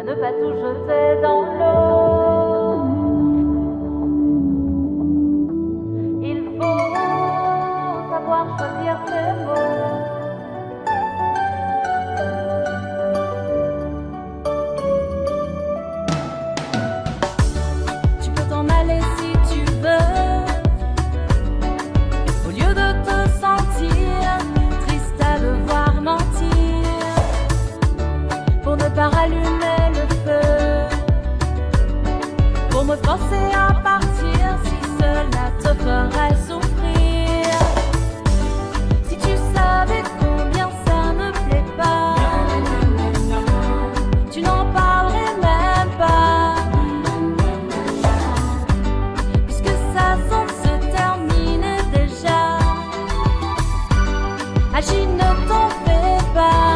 à ne pas tout jeter dans l'eau. Il faut savoir choisir ses mots. Tu peux t'en aller si tu veux, au lieu de te sentir triste à devoir mentir, pour ne pas rallumer le feu, pour me forcer à partir si cela te ferait souffrir. Si tu savais combien ça me plaît pas, tu n'en parlerais même pas, puisque ça semble se terminer déjà. Agis, ne t'en fais pas.